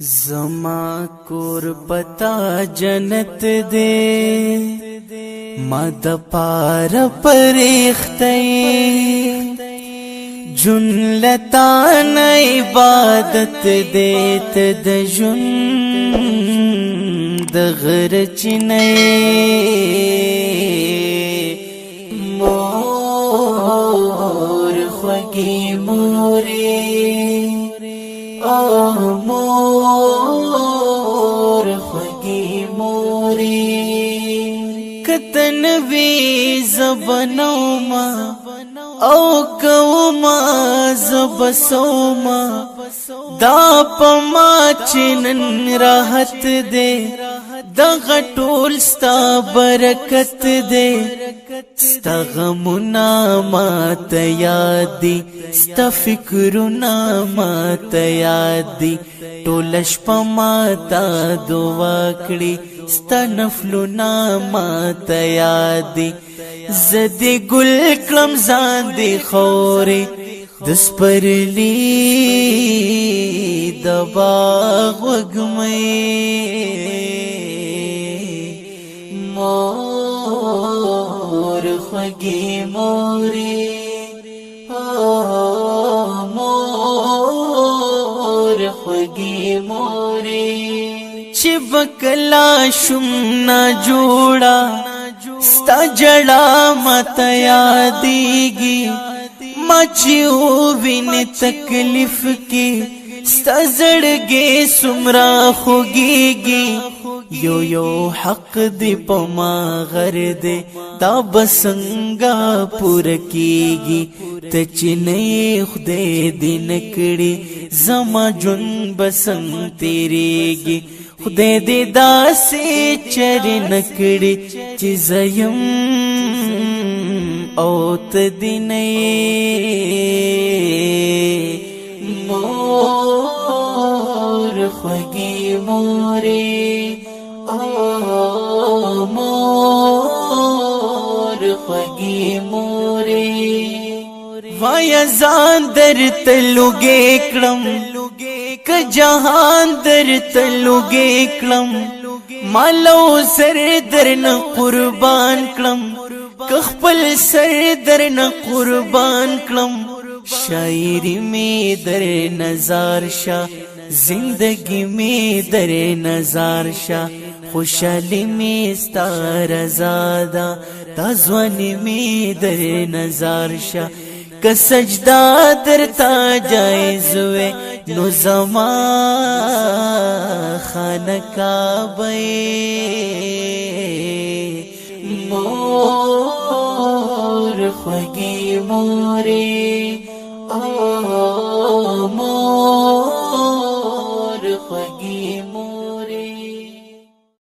زما کور پتا جنت دے مد پار پریختی جنلتان عبادت دیت د جن د غرچنی مور خوگی موری مور خوگی موری کتن وی زبنوما او کوما زبسوما دا پما چنن راحت دے دا غټول ستا برکت دے ستا غمنا مات یادی ستا فکرنا مات یادی ټولش پماتا دعا کړي ستا نفلنا مات یادی زدی گل کلم ځان دی خوري دسپرلی د باغ وګمې مور خوږی مورې مور خوږی مورې چې بکلا شم نا جوړا ستا جڑا مت یادیگی مچیو وین تکلیف کی ستا زڑگے سمرا خوگیگی یو یو حق دی پما غر دے دا بسنگا پور کیگی تچنی خدے دی نکڑی زما جن بسنگ تیریگی خدای دې داسې چرې نکړي چې زیم او ته دې نه مور خوږی مورې مور خوږی مورې وایا ځان درته لوګې کړم که جهان در تلوگے کلم مالو سر درن قربان کلم که خپل سر درن قربان کلم شاعری میں در نظار شا زندگی میں در نظار شا خوشحالی میں ستار زادا تازوانی میں در نظار شا که سجدہ در تا جائز ہوئے نو زما خانقابے مور خوږی مورې مور خوږی